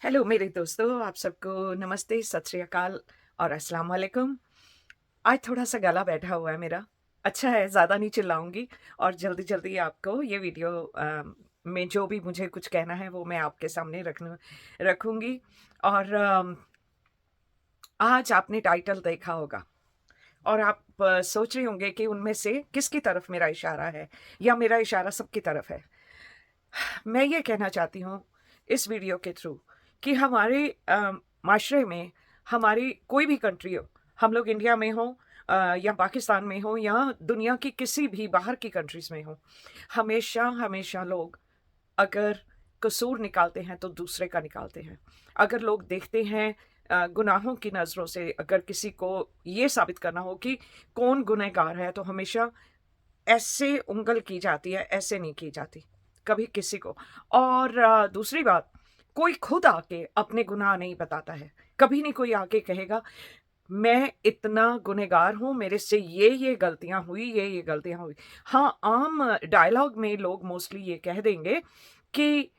Hello मेरे दोस्तों, आप सबको नमस्ते, सत श्री अकाल और अस्सलाम वालेकुम। आज थोड़ा-सा गला बैठा हुआ है मेरा। अच्छा है, ज़्यादा नहीं चिल्लाऊँगी और जल्दी-जल्दी आपको ये वीडियो में जो भी मुझे कुछ कहना है वो मैं आपके सामने रखूँगी। और आज आपने टाइटल देखा होगा और आप सोच रहे होंगे कि उनमें से किसकी तरफ मेरा इशारा है या मेरा इशारा सबकी तरफ है। मैं ये कहना चाहती हूँ इस वीडियो के थ्रू कि हमारे माशरे में हमारी कोई भी कंट्री हो, हम लोग इंडिया में हो या पाकिस्तान में हो या दुनिया की किसी भी बाहर की कंट्रीज में हो, हमेशा हमेशा लोग अगर कसूर निकालते हैं तो दूसरे का निकालते हैं। अगर लोग देखते हैं गुनाहों की नज़रों से, अगर किसी को ये साबित करना हो कि कौन गुनहगार है, तो हमेशा ऐसे उंगल की जाती है, ऐसे नहीं की जाती, कभी किसी को। और दूसरी बात, कोई खुद आके अपने गुनाह नहीं बताता है। कभी नहीं कोई आके कहेगा, मैं इतना गुनहगार हूँ, मेरे से ये गलतियाँ हुई, ये गलतियाँ हुई। हाँ, आम डायलॉग में लोग मोस्टली ये कह देंगे कि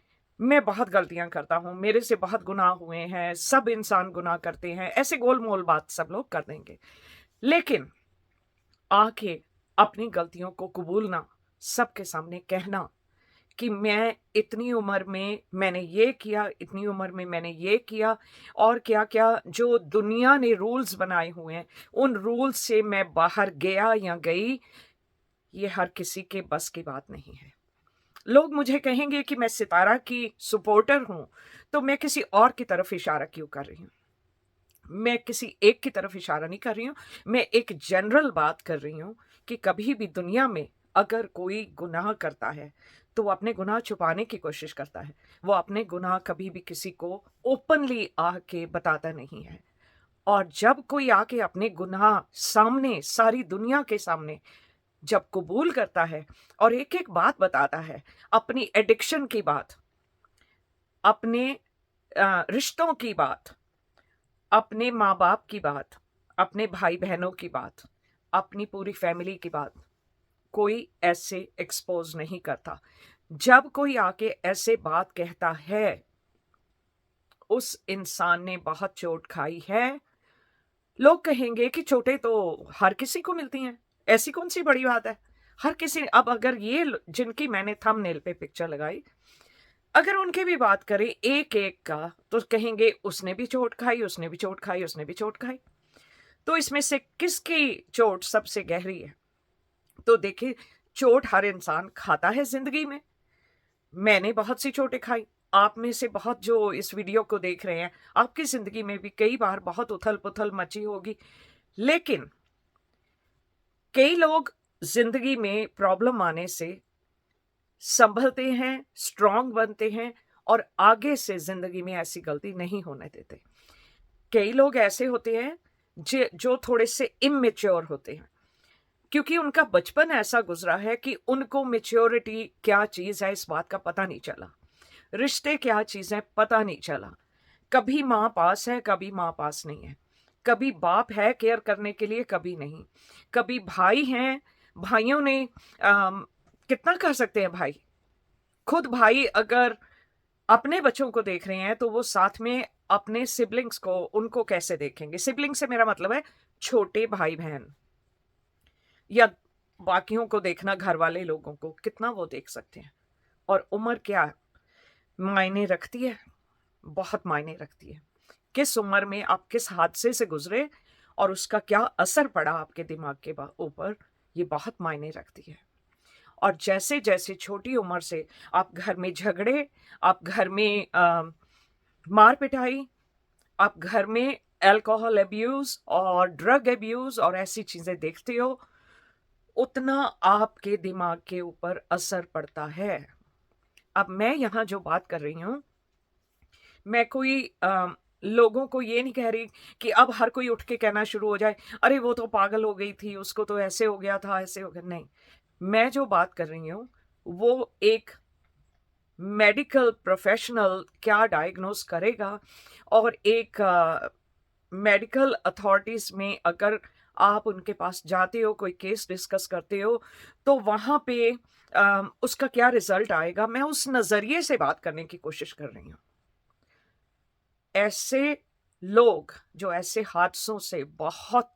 मैं बहुत गलतियाँ करता हूँ, मेरे से बहुत गुनाह हुए हैं, सब इंसान गुनाह करते हैं, ऐसे गोल-मोल बात सब लोग कर देंगे। लेकिन आके अपनी गलतियों को कबूलना, सबके सामने कहना कि मैं इतनी उम्र में मैंने ये किया, इतनी उम्र में मैंने ये किया और क्या-क्या जो दुनिया ने रूल्स बनाए हुए हैं, उन रूल्स से मैं बाहर गया या गई, ये हर किसी के बस की बात नहीं है। लोग मुझे कहेंगे कि मैं सितारा की सपोर्टर हूँ, तो मैं किसी और की तरफ इशारा क्यों कर रही हूँ? मैं किसी एक की तरफ इशारा नहीं कर रही हूँ, मैं एक जनरल बात कर रही हूँ कि कभी भी दुनिया में अगर कोई गुनाह करता है, तो वो अपने गुनाह छुपाने की कोशिश करता है। वो अपने गुनाह कभी भी किसी को ओपनली आके बताता नहीं है। और जब कोई आके अपने गुनाह सामने, सारी दुनिया के सामने जब कबूल करता है और एक-एक बात बताता है, अपनी एडिक्शन की बात, अपने रिश्तों की बात, अपने माँ-बाप की बात, अपने भाई-बहनों की बात, अपनी पूरी फैमिली की बात, कोई ऐसे एक्सपोज़ नहीं करता। जब कोई आके ऐसे बात कहता है, उस इंसान ने बहुत चोट खाई है। लोग कहेंगे कि चोटें तो हर किसी को मिलती हैं, ऐसी कौन-सी बड़ी बात है? हर किसी अब अगर ये ल जिनकी मैंने थंबनेल पे पिक्चर लगाई, अगर उनकी भी बात करें एक-एक का, तो कहेंगे उसने भी चोट खाई, उसने भी चोट खाई, उसने भी चोट खाई। तो इसमें से किसकी चोट सबसे गहरी है? तो देखिए, चोट हर इंसान खाता है ज़िंदगी में। मैंने बहुत सी चोटें खाई। आप में से बहुत जो इस वीडियो को देख रहे हैं, आपकी ज़िंदगी में भी कई बार बहुत उथल-पुथल मची होगी। लेकिन कई लोग ज़िंदगी में प्रॉब्लम आने से सँभलते हैं, स्ट्रॉन्ग बनते हैं और आगे से ज़िंदगी में ऐसी गलती नहीं होने देते। कई लोग ऐसे होते हैं जो थोड़े से इमैच्योर होते हैं। क्योंकि उनका बचपन ऐसा गुज़रा है कि उनको मैच्योरिटी क्या चीज़ है इस बात का पता नहीं चला। रिश्ते क्या चीज़ है पता नहीं चला। कभी माँ पास है, कभी माँ पास नहीं है। कभी बाप है केयर करने के लिए, कभी नहीं। कभी भाई हैं, भाइयों ने कितना कर सकते हैं भाई? खुद भाई अगर अपने बच्चों को देख रहे हैं तो वो साथ में अपने सिबलिंग्स को उनको कैसे देखेंगे? सिबलिंग से मेरा मतलब है छोटे भाई-बहन। या बाकियों को देखना घर वाले लोगों को, कितना वो देख सकते हैं। और उम्र क्या मायने रखती है? बहुत मायने रखती है। किस उम्र में आप किस हादसे से गुज़रे और उसका क्या असर पड़ा आपके दिमाग के ऊपर, ये बहुत मायने रखती है। और जैसे-जैसे छोटी उम्र से आप घर में झगड़े, आप घर में मार-पिटाई, आप घर में अल्कोहल अब्यूज़ और ड्रग अब्यूज़ और ऐसी चीज़ें देखते हो, उतना आपके दिमाग के ऊपर असर पड़ता है। अब मैं यहाँ जो बात कर रही हूँ, मैं कोई लोगों को ये नहीं कह रही कि अब हर कोई उठ के कहना शुरू हो जाए, "अरे! वो तो पागल हो गई थी, उसको तो ऐसे हो गया था, ऐसे हो गया" नहीं, मैं जो बात कर रही हूँ, वो एक मेडिकल प्रोफ़ेशनल क्या डायग्नोज़ करेगा और एक मेडिकल अथॉरिटीज़ में अगर आप उनके पास जाते हो, कोई केस डिस्कस करते हो, तो वहाँ पे उसका क्या रिज़ल्ट आएगा, मैं उस नज़रिए से बात करने की कोशिश कर रही हूँ। ऐसे लोग जो ऐसे हादसों से बहुत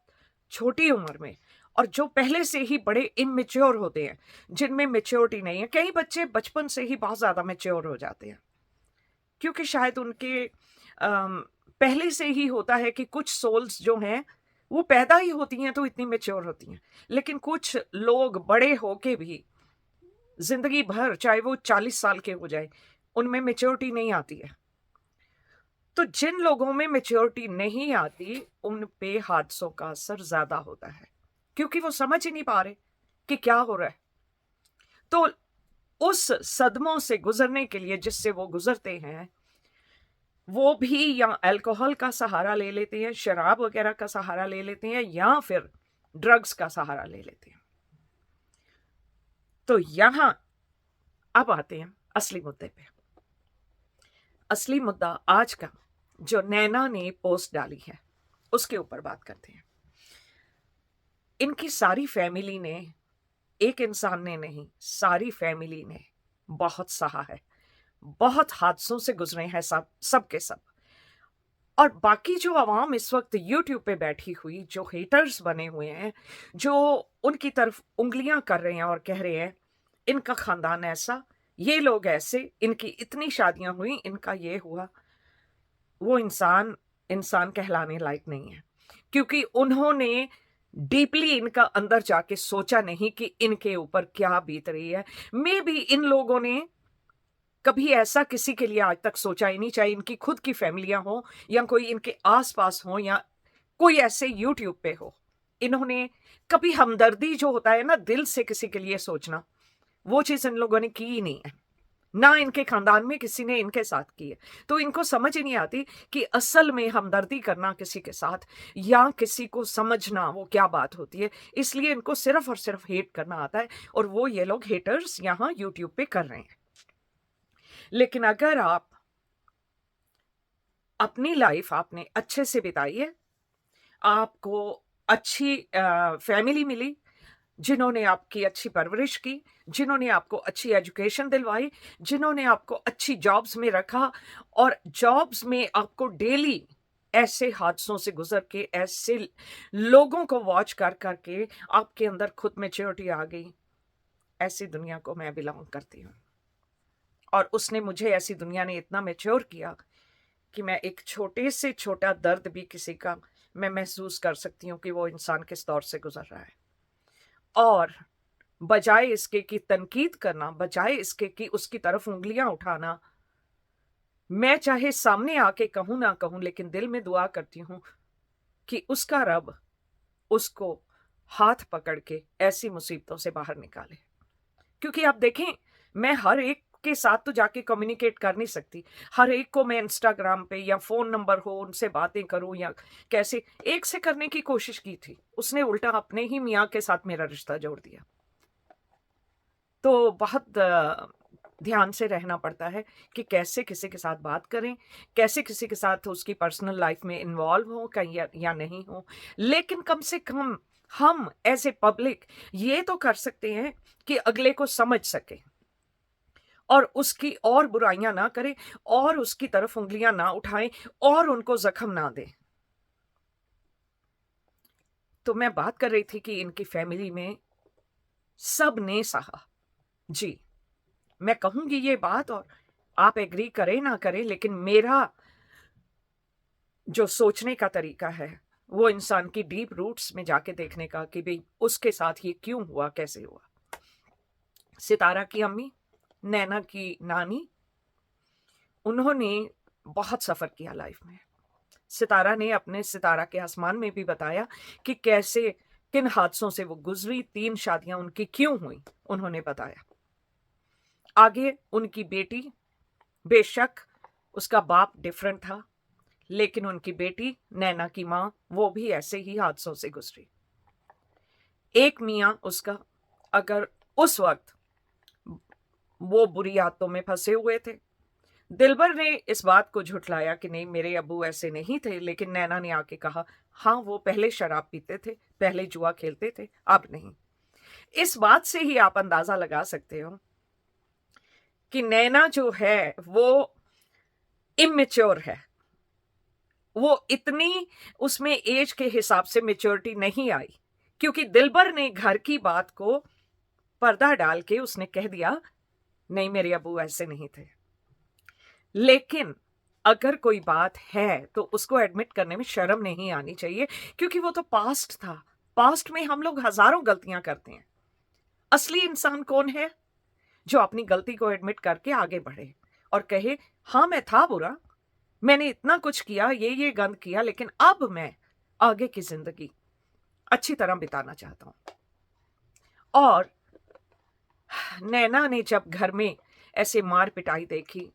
छोटी उम्र में, और जो पहले से ही बड़े इमेच्योर होते हैं, जिनमें मेच्योरिटी नहीं है, कई बच्चे बचपन से ही बहुत ज़्यादा मेच्योर हो जाते हैं क्योंकि शायद उनके पहले से ही होता है कि कुछ सोल्स जो हैं वो पैदा ही होती हैं तो इतनी मेच्योर होती हैं, लेकिन कुछ लोग बड़े होके भी जिंदगी भर, चाहे वो 40 साल के हो जाए, उनमें मेच्योरिटी नहीं आती है। तो जिन लोगों में मेच्योरिटी नहीं आती उन पे हादसों का असर ज्यादा होता है क्योंकि वो समझ ही नहीं पा रहे कि क्या हो रहा है। तो उस सदमों से गुजरने के लिए जिससे वो गुजरते हैं, वो भी या अल्कोहल का सहारा ले लेते हैं, शराब वगैरह का सहारा ले लेते हैं, या फिर ड्रग्स का सहारा ले लेते हैं। तो यहां अब आते हैं असली मुद्दे पे। असली मुद्दा आज का जो नैना ने पोस्ट डाली है उसके ऊपर बात करते हैं। इनकी सारी फैमिली ने, एक इंसान ने नहीं, सारी फैमिली ने बहुत सहा है, बहुत हादसों से गुजरे हैं सब के सब। और बाकी जो आवाम इस वक्त यूट्यूब पे बैठी हुई, जो हेटर्स बने हुए हैं, जो उनकी तरफ उंगलियां कर रहे हैं और कह रहे हैं इनका खानदान ऐसा, ये लोग ऐसे, इनकी इतनी शादियां हुई, इनका ये हुआ, वो इंसान इंसान कहलाने लायक नहीं है क्योंकि उन्होंने डीपली इनका अंदर जाके सोचा नहीं कि इनके ऊपर क्या बीत रही है। मे बी इन लोगों ने कभी ऐसा किसी के लिए आज तक सोचा ही नहीं, चाहे इनकी खुद की फैमिलियां हो या कोई इनके आसपास हो या कोई ऐसे यूट्यूब पे हो। इन्होंने कभी हमदर्दी जो होता है ना, दिल से किसी के लिए सोचना, वो चीज इन लोगों ने की ही नहीं है, ना इनके खानदान में किसी ने इनके साथ की है। तो इनको समझ ही नहीं आती कि असल में हमदर्दी करना किसी के साथ या किसी को समझना वो क्या बात होती है। इसलिए इनको सिर्फ और सिर्फ हेट करना आता है, और वो ये लोग हेटर्स यहाँ यूट्यूब पे कर रहे हैं। लेकिन अगर आप अपनी लाइफ आपने अच्छे से बिताई है, आपको अच्छी फैमिली मिली, जिन्होंने आपकी अच्छी परवरिश की, जिन्होंने आपको अच्छी एजुकेशन दिलवाई, जिन्होंने आपको अच्छी जॉब्स में रखा, और जॉब्स में आपको डेली ऐसे हादसों से गुजर के, ऐसे लोगों को वॉच कर करके आपके अंदर खुद मैच्योरिटी आ गई, ऐसी दुनिया को मैं बिलोंग करती हूँ। और उसने मुझे, ऐसी दुनिया ने इतना मैच्योर किया कि मैं एक छोटे से छोटा दर्द भी किसी का मैं महसूस कर सकती हूँ कि वो इंसान किस दौर से गुजर रहा है। और बजाय इसके कि तनकीद करना, बजाय इसके कि उसकी तरफ उंगलियां उठाना, मैं चाहे सामने आके कहूं ना कहूं, लेकिन दिल में दुआ करती हूं कि उसका रब उसको हाथ पकड़ के ऐसी मुसीबतों से बाहर निकाले। क्योंकि आप देखें, मैं हर एक के साथ तो जाके कम्युनिकेट कर नहीं सकती, हर एक को मैं इंस्टाग्राम पे या फोन नंबर हो उनसे बातें करूं या कैसे, एक से करने की कोशिश की थी, उसने उल्टा अपने ही मियाँ के साथ मेरा रिश्ता जोड़ दिया। तो बहुत ध्यान से रहना पड़ता है कि कैसे किसी के साथ बात करें, कैसे किसी के साथ उसकी पर्सनल लाइफ में इन्वॉल्व हो कहीं या नहीं हो। लेकिन कम से कम हम एज ए पब्लिक ये तो कर सकते हैं कि अगले को समझ सके और उसकी और बुराइयां ना करें और उसकी तरफ उंगलियां ना उठाएं और उनको जख्म ना दें। तो मैं बात कर रही थी कि इनकी फैमिली में सब ने सहा। जी, मैं कहूंगी ये बात और आप एग्री करें ना करें, लेकिन मेरा जो सोचने का तरीका है वो इंसान की डीप रूट्स में जाके देखने का कि भाई उसके साथ ये क्यों हुआ, कैसे हुआ। सितारा की अम्मी, नैना की नानी, उन्होंने बहुत सफर किया लाइफ में। सितारा ने अपने सितारा के आसमान में भी बताया कि कैसे किन हादसों से वो गुजरी, 3 शादियां उनकी क्यों हुई, उन्होंने बताया। आगे उनकी बेटी, बेशक उसका बाप डिफरेंट था, लेकिन उनकी बेटी नैना की माँ, वो भी ऐसे ही हादसों से गुजरी। एक मियाँ उसका, अगर उस वक्त वो बुरी आदतों में फंसे हुए थे, दिलबर ने इस बात को झुठलाया कि नहीं मेरे अब्बू ऐसे नहीं थे, लेकिन नैना ने आके कहा हाँ वो पहले शराब पीते थे, पहले जुआ खेलते थे, अब नहीं। इस बात से ही आप अंदाजा लगा सकते हो कि नैना जो है वो इमेच्योर है। वो इतनी उसमें एज के हिसाब से मेच्योरिटी नहीं आई, क्योंकि दिलबर ने घर की बात को पर्दा डाल के उसने कह दिया, नहीं मेरे अबू ऐसे नहीं थे। लेकिन अगर कोई बात है तो उसको एडमिट करने में शर्म नहीं आनी चाहिए, क्योंकि वो तो पास्ट था। पास्ट में हम लोग हजारों गलतियां करते हैं। असली इंसान कौन है? जो अपनी गलती को एडमिट करके आगे बढ़े और कहे, हाँ मैं था बुरा, मैंने इतना कुछ किया, ये गंद किया, लेकिन अब मैं आगे की जिंदगी अच्छी तरह बिताना चाहता हूं। और नैना ने जब घर में ऐसे मार पिटाई देखी,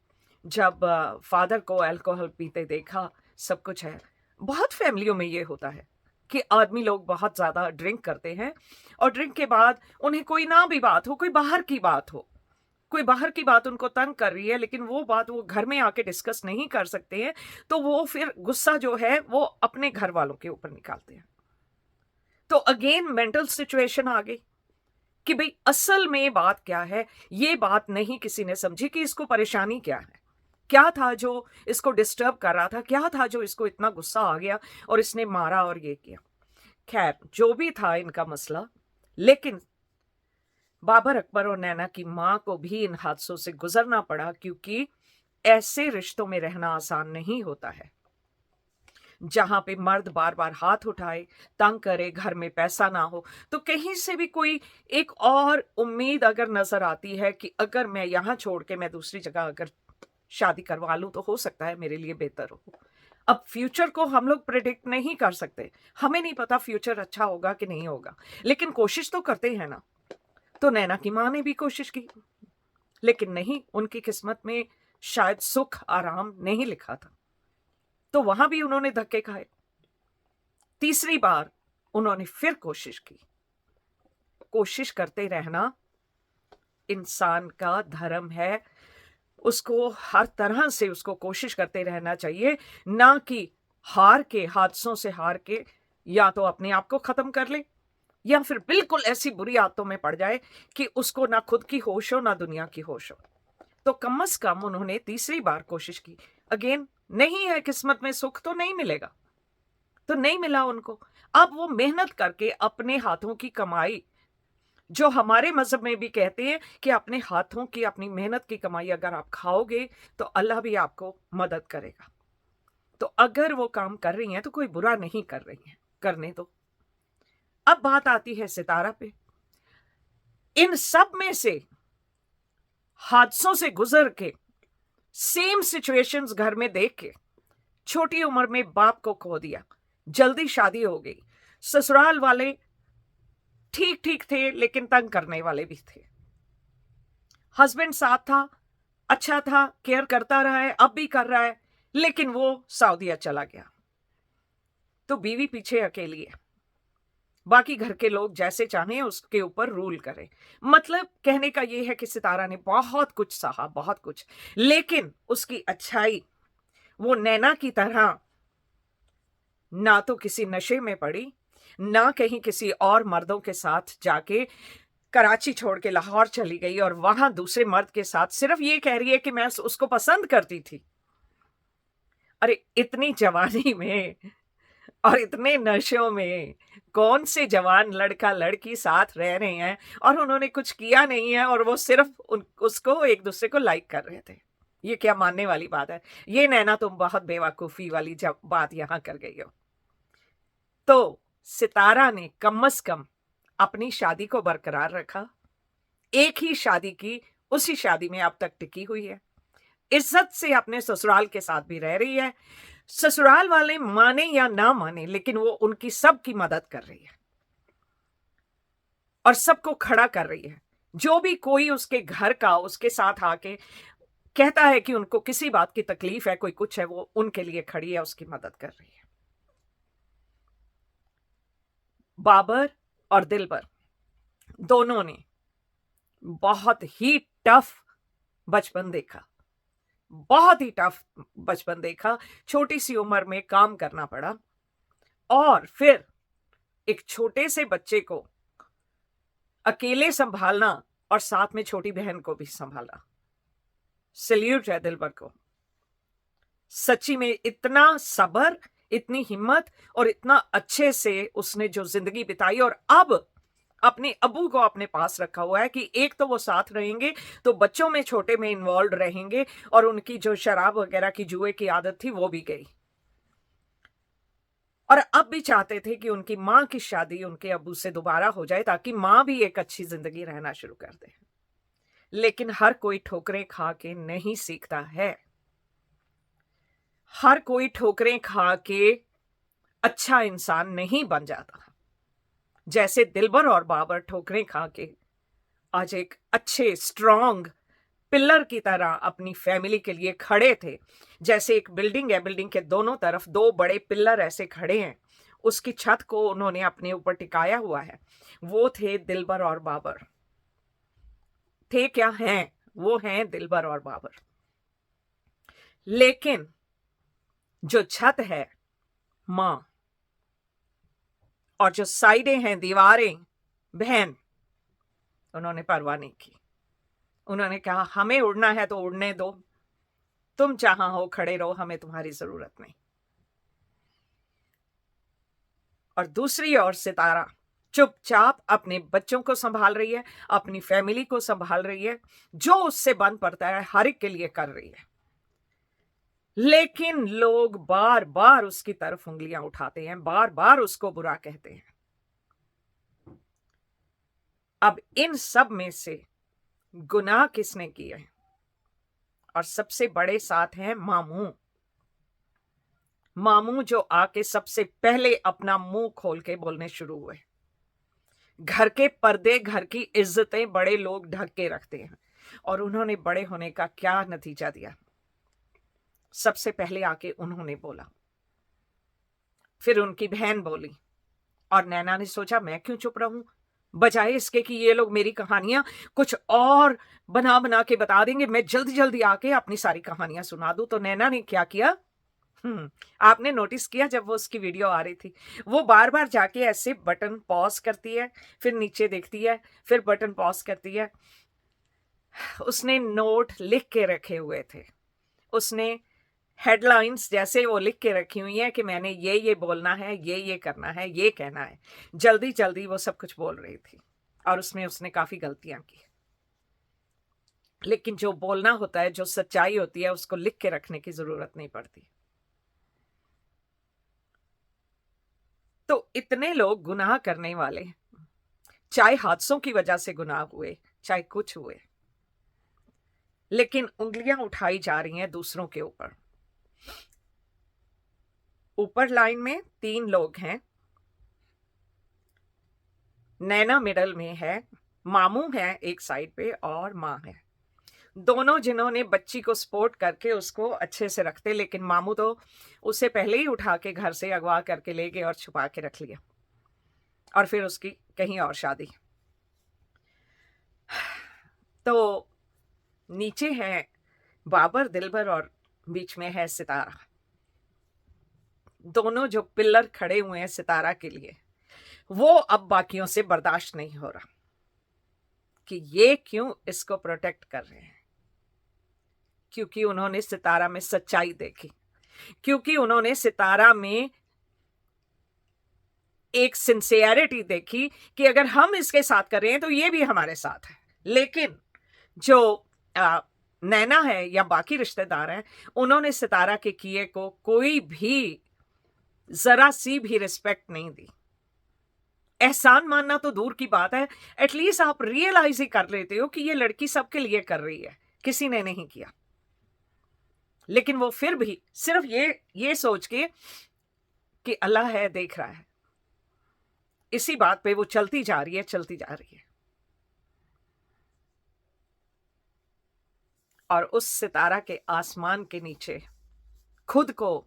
जब फादर को अल्कोहल पीते देखा, सब कुछ है। बहुत फैमिलियों में ये होता है कि आदमी लोग बहुत ज्यादा ड्रिंक करते हैं और ड्रिंक के बाद उन्हें कोई ना भी बात हो, कोई बाहर की बात हो, कोई बाहर की बात उनको तंग कर रही है, लेकिन वो बात वो घर में आके डिस्कस नहीं कर सकते हैं, तो वो फिर गुस्सा जो है वो अपने घर वालों के ऊपर निकालते हैं। तो अगेन मेंटल सिचुएशन आ गई कि भाई असल में बात क्या है। ये बात नहीं किसी ने समझी कि इसको परेशानी क्या है, क्या था जो इसको डिस्टर्ब कर रहा था, क्या था जो इसको इतना गुस्सा आ गया और इसने मारा और ये किया। खैर जो भी था इनका मसला, लेकिन बाबर अकबर और नैना की मां को भी इन हादसों से गुजरना पड़ा, क्योंकि ऐसे रिश्तों में रहना आसान नहीं होता है, जहां पे मर्द बार बार हाथ उठाए, तंग करे, घर में पैसा ना हो, तो कहीं से भी कोई एक और उम्मीद अगर नजर आती है कि अगर मैं यहां छोड़ के मैं दूसरी जगह अगर शादी करवा लूं तो हो सकता है मेरे लिए बेहतर हो। अब फ्यूचर को हम लोग प्रिडिक्ट नहीं कर सकते, हमें नहीं पता फ्यूचर अच्छा होगा कि नहीं होगा, लेकिन कोशिश तो करते हैं ना। तो नैना की मां ने भी कोशिश की, लेकिन नहीं, उनकी किस्मत में शायद सुख आराम नहीं लिखा था, तो वहां भी उन्होंने धक्के खाए। तीसरी बार उन्होंने फिर कोशिश की। कोशिश करते रहना इंसान का धर्म है, उसको हर तरह से उसको कोशिश करते रहना चाहिए, ना कि हार के, हादसों से हार के या तो अपने आप को खत्म कर ले या फिर बिल्कुल ऐसी बुरी आदतों में पड़ जाए कि उसको ना खुद की होश हो ना दुनिया की होश हो। तो कम से कम उन्होंने तीसरी बार कोशिश की। अगेन नहीं है किस्मत में सुख तो नहीं मिलेगा, तो नहीं मिला उनको। अब वो मेहनत करके अपने हाथों की कमाई, जो हमारे मजहब में भी कहते हैं कि अपने हाथों की अपनी मेहनत की कमाई अगर आप खाओगे तो अल्लाह भी आपको मदद करेगा। तो अगर वो काम कर रही हैं तो कोई बुरा नहीं कर रही हैं, करने दो। अब बात आती है सितारा पे। इन सब में से हादसों से गुजर के, सेम सिचुएशंस घर में देख के, छोटी उम्र में बाप को खो दिया, जल्दी शादी हो गई, ससुराल वाले ठीक ठीक थे लेकिन तंग करने वाले भी थे, हस्बैंड साथ था, अच्छा था, केयर करता रहा है, अब भी कर रहा है, लेकिन वो सऊदीया चला गया। तो बीवी पीछे अकेली है, बाकी घर के लोग जैसे चाहें उसके ऊपर रूल करें। मतलब कहने का ये है कि सितारा ने बहुत कुछ सहा, बहुत कुछ, लेकिन उसकी अच्छाई वो नैना की तरह ना तो किसी नशे में पड़ी, ना कहीं किसी और मर्दों के साथ जाके कराची छोड़ के लाहौर चली गई और वहां दूसरे मर्द के साथ सिर्फ ये कह रही है कि मैं उसको पसंद करती थी। अरे इतनी जवानी में और इतने नशों में कौन से जवान लड़का लड़की साथ रह रहे हैं और उन्होंने कुछ किया नहीं है और वो सिर्फ उसको एक दूसरे को लाइक कर रहे थे। ये क्या मानने वाली बात है? ये नैना तुम बहुत बेवकूफी वाली जब बात यहां कर गई हो। तो सितारा ने कम से कम अपनी शादी को बरकरार रखा, एक ही शादी की, उसी शादी में अब तक टिकी हुई है, इज्जत से अपने ससुराल के साथ भी रह रही है। ससुराल वाले माने या ना माने, लेकिन वो उनकी सबकी मदद कर रही है और सबको खड़ा कर रही है। जो भी कोई उसके घर का उसके साथ आके कहता है कि उनको किसी बात की तकलीफ है, कोई कुछ है, वो उनके लिए खड़ी है, उसकी मदद कर रही है। बाबर और दिलबर दोनों ने बहुत ही टफ बचपन देखा, बहुत ही टफ बचपन देखा। छोटी सी उम्र में काम करना पड़ा और फिर एक छोटे से बच्चे को अकेले संभालना और साथ में छोटी बहन को भी संभाला। सल्यूट है दिलबर को। सच्ची में इतना सब्र, इतनी हिम्मत और इतना अच्छे से उसने जो जिंदगी बिताई, और अब अपने अब्बू को अपने पास रखा हुआ है कि एक तो वो साथ रहेंगे तो बच्चों में छोटे में इन्वॉल्व रहेंगे, और उनकी जो शराब वगैरह की जुए की आदत थी वो भी गई। और अब भी चाहते थे कि उनकी माँ की शादी उनके अब्बू से दोबारा हो जाए ताकि माँ भी एक अच्छी जिंदगी रहना शुरू कर दे। लेकिन हर कोई ठोकरें खा के नहीं सीखता है, हर कोई ठोकरें खा के अच्छा इंसान नहीं बन जाता। जैसे दिलबर और बाबर ठोकरें खा के आज एक अच्छे स्ट्रॉन्ग पिलर की तरह अपनी फैमिली के लिए खड़े थे। जैसे एक बिल्डिंग है, बिल्डिंग के दोनों तरफ दो बड़े पिलर ऐसे खड़े हैं, उसकी छत को उन्होंने अपने ऊपर टिकाया हुआ है। वो थे दिलबर और बाबर। थे क्या हैं? वो हैं दिलबर और बाबर। लेकिन जो छत है मां, और जो साइडें हैं दीवारें बहन, उन्होंने परवाह नहीं की। उन्होंने कहा हमें उड़ना है तो उड़ने दो, तुम जहां हो खड़े रहो, हमें तुम्हारी जरूरत नहीं। और दूसरी ओर सितारा चुपचाप अपने बच्चों को संभाल रही है, अपनी फैमिली को संभाल रही है, जो उससे बन पड़ता है हर एक के लिए कर रही है। लेकिन लोग बार बार उसकी तरफ उंगलियां उठाते हैं, बार बार उसको बुरा कहते हैं। अब इन सब में से गुनाह किसने किए हैं? और सबसे बड़े साथ हैं मामू। मामू जो आके सबसे पहले अपना मुंह खोल के बोलने शुरू हुए। घर के पर्दे, घर की इज्जतें बड़े लोग ढक के रखते हैं, और उन्होंने बड़े होने का क्या नतीजा दिया? सबसे पहले आके उन्होंने बोला, फिर उनकी बहन बोली, और नैना ने सोचा मैं क्यों चुप रहूं, बजाय इसके कि ये लोग मेरी कहानियां कुछ और बना बना के बता देंगे, मैं जल्दी जल्दी आके अपनी सारी कहानियां सुना दूं। तो नैना ने क्या किया? आपने नोटिस किया जब वो उसकी वीडियो आ रही थी, वो बार बार जाके ऐसे बटन पॉज करती है, फिर नीचे देखती है, फिर बटन पॉज करती है। उसने नोट लिख के रखे हुए थे, उसने हेडलाइंस जैसे वो लिख के रखी हुई है कि मैंने ये बोलना है, ये करना है, ये कहना है। जल्दी जल्दी वो सब कुछ बोल रही थी, और उसमें उसने काफी गलतियां की। लेकिन जो बोलना होता है, जो सच्चाई होती है, उसको लिख के रखने की जरूरत नहीं पड़ती। तो इतने लोग गुनाह करने वाले, चाहे हादसों की वजह से गुनाह हुए, चाहे कुछ हुए, लेकिन उंगलियां उठाई जा रही हैं दूसरों के ऊपर। ऊपर लाइन में 3 लोग हैं, नैना मिडल में है, मामू है एक साइड पे, और माँ है। दोनों जिन्होंने बच्ची को सपोर्ट करके उसको अच्छे से रखते, लेकिन मामू तो उसे पहले ही उठा के घर से अगवा करके ले गए और छुपा के रख लिया, और फिर उसकी कहीं और शादी। तो नीचे है बाबर, दिलबर, और बीच में है सितारा। दोनों जो पिलर खड़े हुए हैं सितारा के लिए, वो अब बाकियों से बर्दाश्त नहीं हो रहा कि ये क्यों इसको प्रोटेक्ट कर रहे हैं। क्योंकि उन्होंने सितारा में सच्चाई देखी, क्योंकि उन्होंने सितारा में एक सिंसियरिटी देखी कि अगर हम इसके साथ कर रहे हैं तो ये भी हमारे साथ है। लेकिन जो नैना है या बाकी रिश्तेदार हैं, उन्होंने सितारा के किए को कोई भी जरा सी भी रिस्पेक्ट नहीं दी। एहसान मानना तो दूर की बात है, एटलीस्ट आप रियलाइज ही कर लेते हो कि ये लड़की सबके लिए कर रही है, किसी ने नहीं किया। लेकिन वो फिर भी सिर्फ ये सोच के कि अल्लाह है, देख रहा है, इसी बात पे वो चलती जा रही है, चलती जा रही है। और उस सितारा के आसमान के नीचे खुद को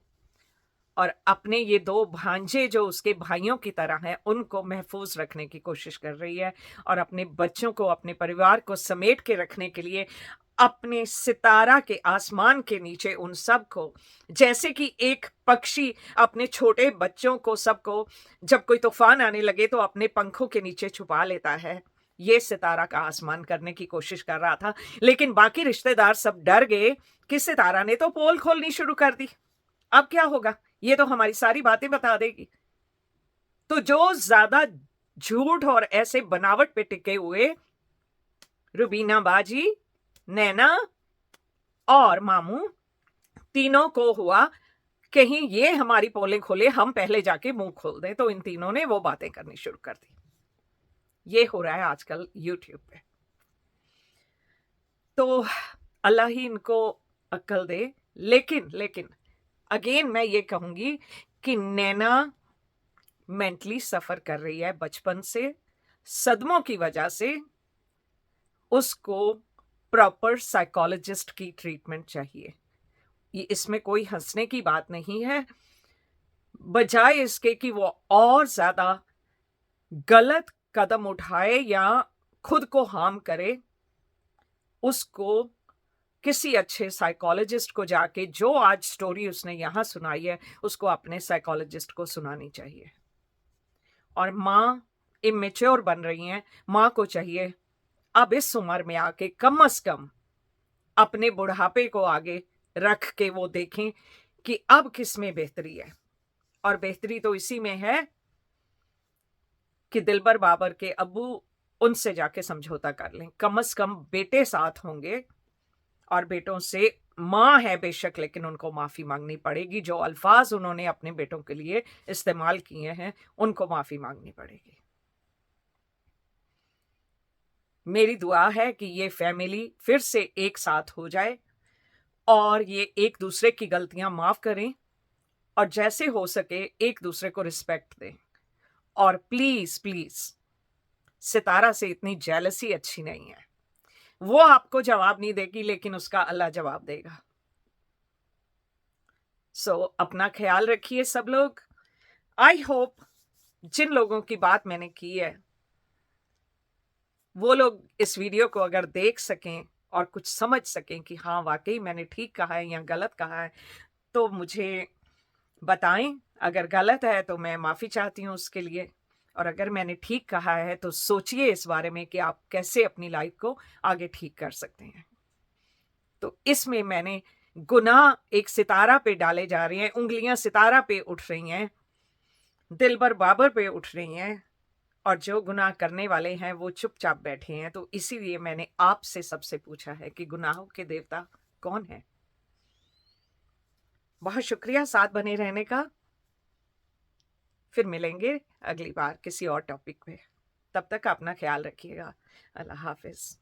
और अपने ये 2 भांजे जो उसके भाइयों की तरह हैं, उनको महफूज रखने की कोशिश कर रही है, और अपने बच्चों को, अपने परिवार को समेट के रखने के लिए अपने सितारा के आसमान के नीचे उन सब को, जैसे कि एक पक्षी अपने छोटे बच्चों को सबको जब कोई तूफान आने लगे तो अपने पंखों के नीचे छुपा लेता है, ये सितारा का आसमान करने की कोशिश कर रहा था। लेकिन बाकी रिश्तेदार सब डर गए कि सितारा ने तो पोल खोलनी शुरू कर दी। अब क्या होगा, ये तो हमारी सारी बातें बता देगी। तो जो ज्यादा झूठ और ऐसे बनावट पे टिके हुए रुबीना बाजी, नैना और मामू, तीनों को हुआ कहीं ये हमारी पोलें खोले, हम पहले जाके मुंह खोल दें। तो इन तीनों ने वो बातें करनी शुरू कर दी। ये हो रहा है आजकल यूट्यूब पे। तो अल्लाह ही इनको अक्ल दे। लेकिन अगेन मैं ये कहूंगी कि नैना मेंटली सफर कर रही है बचपन से, सदमों की वजह से। उसको प्रॉपर साइकोलॉजिस्ट की ट्रीटमेंट चाहिए। ये इसमें कोई हंसने की बात नहीं है। बजाय इसके कि वो और ज्यादा गलत कदम उठाए या खुद को हार्म करे, उसको किसी अच्छे साइकोलॉजिस्ट को जाके, जो आज स्टोरी उसने यहां सुनाई है, उसको अपने साइकोलॉजिस्ट को सुनानी चाहिए। और माँ इमेच्योर बन रही हैं, माँ को चाहिए अब इस उम्र में आके कम से कम अपने बुढ़ापे को आगे रख के वो देखें कि अब किस में बेहतरी है। और बेहतरी तो इसी में है कि दिलबर बाबर के अब्बू उनसे जाके समझौता कर लें। कम से कम बेटे साथ होंगे और बेटों से, माँ है बेशक, लेकिन उनको माफी मांगनी पड़ेगी। जो अल्फाज उन्होंने अपने बेटों के लिए इस्तेमाल किए हैं, उनको माफी मांगनी पड़ेगी। मेरी दुआ है कि ये फैमिली फिर से एक साथ हो जाए और ये एक दूसरे की गलतियां माफ करें और जैसे हो सके एक दूसरे को रिस्पेक्ट दें। और प्लीज प्लीज, सितारा से इतनी जेलसी अच्छी नहीं है। वो आपको जवाब नहीं देगी, लेकिन उसका अल्लाह जवाब देगा। सो अपना ख्याल रखिए सब लोग। आई होप जिन लोगों की बात मैंने की है, वो लोग इस वीडियो को अगर देख सकें और कुछ समझ सकें कि हाँ वाकई मैंने ठीक कहा है या गलत कहा है, तो मुझे बताएं। अगर गलत है तो मैं माफ़ी चाहती हूँ उसके लिए, और अगर मैंने ठीक कहा है तो सोचिए इस बारे में कि आप कैसे अपनी लाइफ को आगे ठीक कर सकते हैं। तो इसमें मैंने गुनाह एक सितारा पे डाले जा रहे हैं, उंगलियां सितारा पे उठ रही हैं, दिलबर बाबर पे उठ रही हैं, और जो गुनाह करने वाले हैं वो चुपचाप बैठे हैं। तो इसीलिए मैंने आपसे सबसे पूछा है कि गुनाहों के देवता कौन है। बहुत शुक्रिया साथ बने रहने का। फिर मिलेंगे अगली बार किसी और टॉपिक पे। तब तक अपना ख्याल रखिएगा। अल्लाह हाफिज।